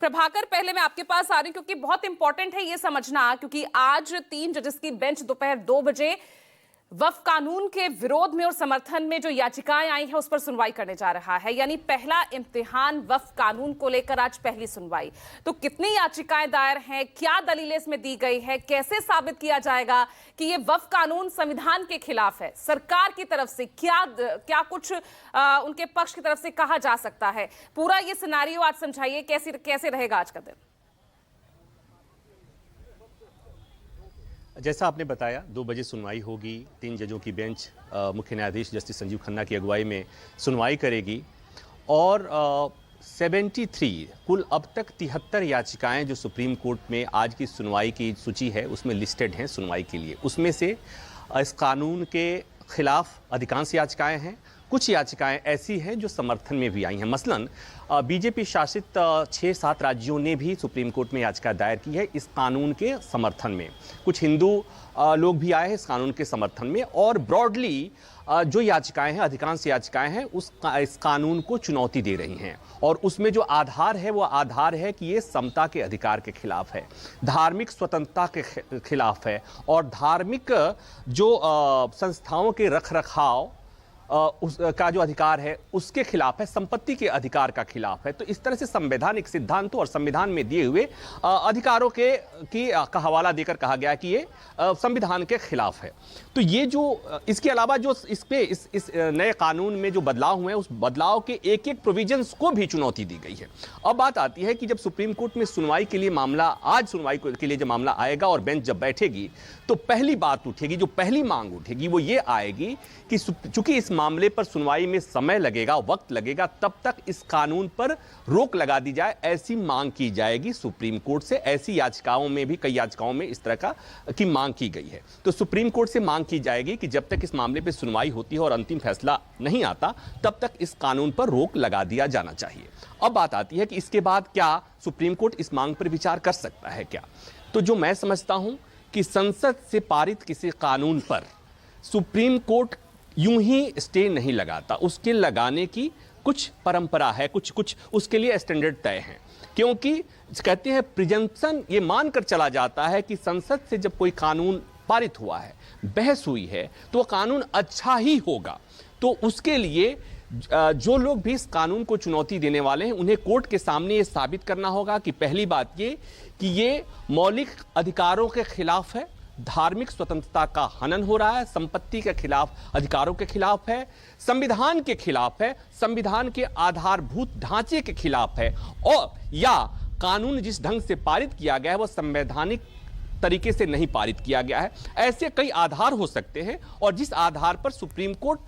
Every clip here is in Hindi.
प्रभाकर, पहले मैं आपके पास आ रही हूं क्योंकि बहुत इंपॉर्टेंट है ये समझना, क्योंकि आज 3 जजेस की बेंच दोपहर 2 बजे वक्फ कानून के विरोध में और समर्थन में जो याचिकाएं आई हैं उस पर सुनवाई करने जा रहा है। यानी पहला इम्तिहान वक्फ कानून को लेकर आज पहली सुनवाई। तो कितनी याचिकाएं दायर हैं, क्या दलीलें इसमें दी गई है, कैसे साबित किया जाएगा कि ये वक्फ कानून संविधान के खिलाफ है? सरकार की तरफ से क्या कुछ उनके पक्ष की तरफ से कहा जा सकता है? पूरा ये सिनेरियो आज समझाइए, कैसे रहेगा आज का दिन? जैसा आपने बताया 2 बजे सुनवाई होगी। 3 जजों की बेंच मुख्य न्यायाधीश जस्टिस संजीव खन्ना की अगुवाई में सुनवाई करेगी और 73 कुल अब तक 73 याचिकाएं जो सुप्रीम कोर्ट में आज की सुनवाई की सूची है उसमें लिस्टेड हैं सुनवाई के लिए। उसमें से इस कानून के खिलाफ अधिकांश याचिकाएं हैं। कुछ याचिकाएं ऐसी हैं जो समर्थन में भी आई हैं। मसलन बीजेपी शासित 6-7 राज्यों ने भी सुप्रीम कोर्ट में याचिका दायर की है इस कानून के समर्थन में। कुछ हिंदू लोग भी आए हैं इस कानून के समर्थन में। और ब्रॉडली जो याचिकाएं हैं, अधिकांश याचिकाएं हैं इस कानून को चुनौती दे रही हैं। और उसमें जो आधार है वो आधार है कि ये समता के अधिकार के खिलाफ है, धार्मिक स्वतंत्रता के खिलाफ है और धार्मिक जो संस्थाओं के रखरखाव का जो अधिकार है उसके खिलाफ है, संपत्ति के अधिकार का खिलाफ है। तो इस तरह से संवैधानिक सिद्धांतों और संविधान में दिए हुए अधिकारों का हवाला देकर कहा गया कि ये संविधान के खिलाफ है। तो ये जो इसके अलावा जो इस नए कानून में जो बदलाव हुए हैं उस बदलाव के एक एक प्रोविजंस को भी चुनौती दी गई है। अब बात आती है कि जब सुप्रीम कोर्ट में सुनवाई के लिए मामला आज सुनवाई के लिए जब मामला आएगा और बेंच जब बैठेगी तो पहली बात उठेगी, जो पहली मांग उठेगी वो ये आएगी कि चूंकि इस मामले पर सुनवाई में समय लगेगा, वक्त लगेगा, तब तक इस कानून पर रोक लगा दी जाए, ऐसी मांग की जाएगी सुप्रीम कोर्ट से। ऐसी याचिकाओं में भी, कई याचिकाओं में इस तरह की मांग की गई है। तो सुप्रीम कोर्ट से मांग की जाएगी कि जब तक इस मामले पर सुनवाई होती है और अंतिम फैसला नहीं आता तब तक इस कानून पर रोक लगा दिया जाना चाहिए। अब बात आती है कि इसके बाद क्या सुप्रीम कोर्ट इस मांग पर विचार कर सकता है क्या? तो जो मैं समझता हूं कि संसद से पारित किसी कानून पर सुप्रीम कोर्ट यूं ही स्टे नहीं लगाता, उसके लगाने की कुछ परंपरा है, कुछ उसके लिए स्टैंडर्ड तय हैं। क्योंकि कहते हैं प्रिजम्पशन ये मानकर चला जाता है कि संसद से जब कोई कानून पारित हुआ है, बहस हुई है, तो वो कानून अच्छा ही होगा। तो उसके लिए जो लोग भी इस कानून को चुनौती देने वाले हैं उन्हें कोर्ट के सामने ये साबित करना होगा कि पहली बात ये कि ये मौलिक अधिकारों के खिलाफ है, धार्मिक स्वतंत्रता का हनन हो रहा है, संपत्ति के खिलाफ, अधिकारों के खिलाफ है, संविधान के खिलाफ है, संविधान के आधारभूत ढांचे के खिलाफ है, और या कानून जिस ढंग से पारित किया गया है वह संवैधानिक तरीके से नहीं पारित किया गया है। ऐसे कई आधार हो सकते हैं और जिस आधार पर सुप्रीम कोर्ट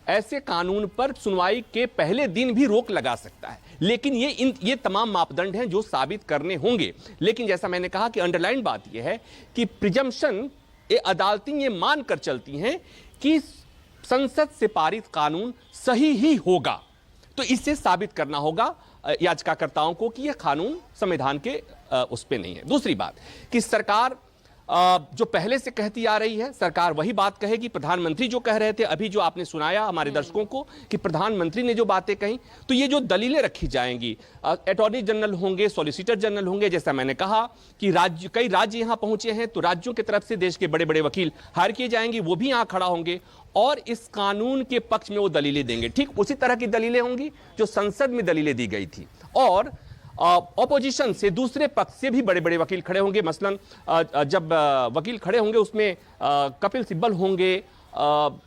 ऐसे कानून पर सुनवाई के पहले दिन भी रोक लगा सकता है। लेकिन ये तमाम मापदंड हैं जो साबित करने होंगे। लेकिन जैसा मैंने कहा कि अंडरलाइन बात यह है कि प्रिजम्पशन अदालतें ये मानकर चलती हैं कि संसद से पारित कानून सही ही होगा। तो इससे साबित करना होगा याचिकाकर्ताओं को कि यह कानून संविधान के उस पे नहीं है। दूसरी बात कि सरकार जो पहले से कहती आ रही है, सरकार वही बात कहेगी। प्रधानमंत्री जो कह रहे थे, अभी जो आपने सुनाया हमारे दर्शकों को कि प्रधानमंत्री ने जो बातें कही, तो ये जो दलीलें रखी जाएंगी, अटॉर्नी जनरल होंगे, सॉलिसिटर जनरल होंगे, जैसा मैंने कहा कि कई राज्य यहां पहुंचे हैं तो राज्यों की तरफ से देश के बड़े बड़े वकील हायर किए जाएंगे, वो भी यहां खड़ा होंगे और इस कानून के पक्ष में वो दलीलें देंगे। ठीक उसी तरह की दलीलें होंगी जो संसद में दलीलें दी गई थी। और ऑपोजिशन से, दूसरे पक्ष से भी बड़े बड़े वकील खड़े होंगे। मसलन जब वकील खड़े होंगे उसमें कपिल सिब्बल होंगे,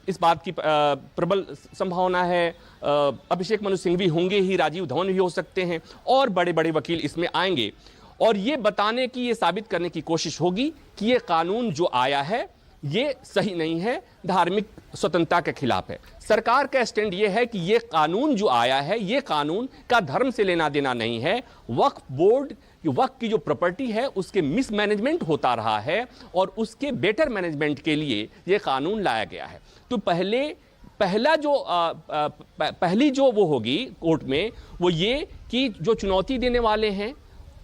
इस बात की प्रबल संभावना है, अभिषेक मनु सिंघवी होंगे ही, राजीव धवन भी हो सकते हैं और बड़े बड़े वकील इसमें आएंगे। और ये बताने की, ये साबित करने की कोशिश होगी कि ये कानून जो आया है ये सही नहीं है, धार्मिक स्वतंत्रता के खिलाफ है। सरकार का स्टैंड ये है कि ये कानून जो आया है ये कानून का धर्म से लेना देना नहीं है। वक्फ बोर्ड, वक्फ की जो प्रॉपर्टी है उसके मिसमैनेजमेंट होता रहा है और उसके बेटर मैनेजमेंट के लिए ये कानून लाया गया है। तो पहली जो वो होगी कोर्ट में वो ये कि जो चुनौती देने वाले हैं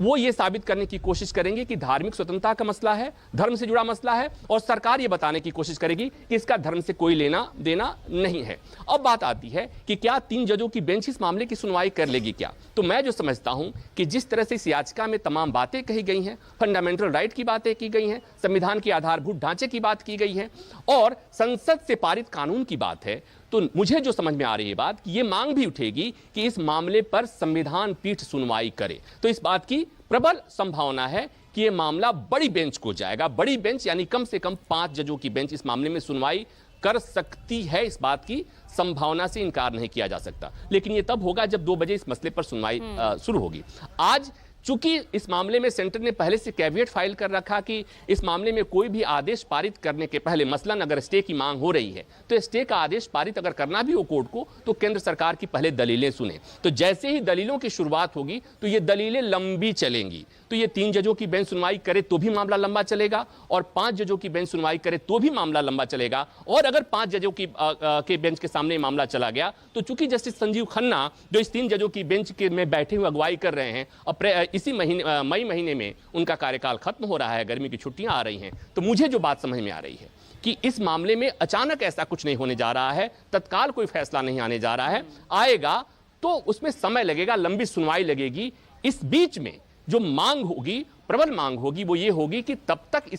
वो ये साबित करने की कोशिश करेंगे कि धार्मिक स्वतंत्रता का मसला है, धर्म से जुड़ा मसला है, और सरकार ये बताने की कोशिश करेगी कि इसका धर्म से कोई लेना देना नहीं है। अब बात आती है कि क्या 3 जजों की बेंच इस मामले की सुनवाई कर लेगी क्या? तो मैं जो समझता हूं कि जिस तरह से इस याचिका में तमाम बातें कही गई हैं, फंडामेंटल राइट की बातें की गई हैं, संविधान के आधारभूत ढांचे की बात की गई है, और संसद से पारित कानून की बात है, तो मुझे जो समझ में आ रही है बात कि ये मांग भी उठेगी कि इस मामले पर संविधान पीठ सुनवाई करे। तो इस बात की प्रबल संभावना है कि ये मामला बड़ी बेंच को जाएगा। बड़ी बेंच यानी कम से कम 5 जजों की बेंच इस मामले में सुनवाई कर सकती है। इस बात की संभावना से इनकार नहीं किया जा सकता, लेकिन ये तब होगा जब 2 बजे इस मसले पर सुनवाई शुरू होगी। आज चूंकि इस मामले में सेंटर ने पहले से कैविएट फाइल कर रखा कि इस मामले में कोई भी आदेश पारित करने के पहले, मसलन अगर स्टे की मांग हो रही है तो स्टे का आदेश पारित अगर करना भी हो कोर्ट को, तो केंद्र सरकार की पहले दलीलें सुने। तो जैसे ही दलीलों की शुरुआत होगी तो ये दलीलें लंबी चलेंगी। तो ये 3 जजों की बेंच सुनवाई करे तो भी मामला लंबा चलेगा, और 5 जजों की बेंच सुनवाई करे तो भी मामला लंबा चलेगा। और अगर 5 जजों के बेंच के सामने मामला चला गया तो चूंकि जस्टिस संजीव खन्ना जो इस 3 जजों की बेंच के में बैठे हुए अगुवाई कर रहे हैं, इसी मई महीने में उनका कार्यकाल खत्म हो रहा है, गर्मी की छुट्टियां आ रही हैं, तो मुझे जो बात समझ में आ रही है कि इस मामले में अचानक ऐसा कुछ नहीं होने जा रहा है, तत्काल कोई फैसला नहीं आने जा रहा है। आएगा तो उसमें समय लगेगा, लंबी सुनवाई लगेगी। इस बीच में जो मांग होगी, प्रबल मांग होगी, वो ये होगी कि तब तक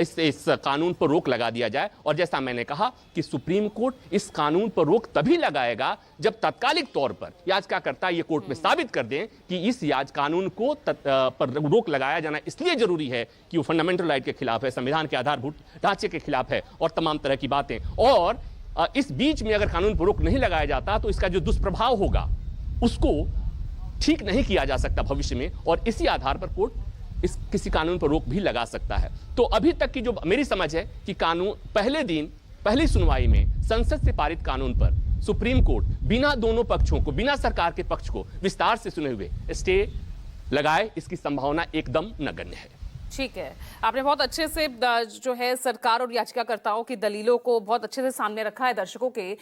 इस कानून पर रोक लगा दिया जाए। और जैसा मैंने कहा कि सुप्रीम कोर्ट इस कानून पर रोक तभी लगाएगा जब तात्कालिक तौर पर याचिकाकर्ता ये कोर्ट में साबित कर दें कि इस कानून को पर रोक लगाया जाना इसलिए जरूरी है कि वो फंडामेंटल राइट के खिलाफ है, संविधान के आधारभूत ढांचे के खिलाफ है, और तमाम तरह की बातें। और इस बीच में अगर कानून पर रोक नहीं लगाया जाता तो इसका जो दुष्प्रभाव होगा उसको ठीक नहीं किया जा सकता भविष्य में, और इसी आधार पर कोर्ट किसी कानून पर रोक भी लगा सकता है। तो अभी तक की जो मेरी समझ है कि कानून पहले दिन पहली सुनवाई में संसद से पारित कानून पर सुप्रीम कोर्ट बिना दोनों पक्षों को, बिना सरकार के पक्ष को विस्तार से सुने हुए स्टे लगाए, इसकी संभावना एकदम नगण्य है। ठीक है, आपने बहुत अच्छे से जो है सरकार और याचिकाकर्ताओं की दलीलों को बहुत अच्छे से सामने रखा है दर्शकों के।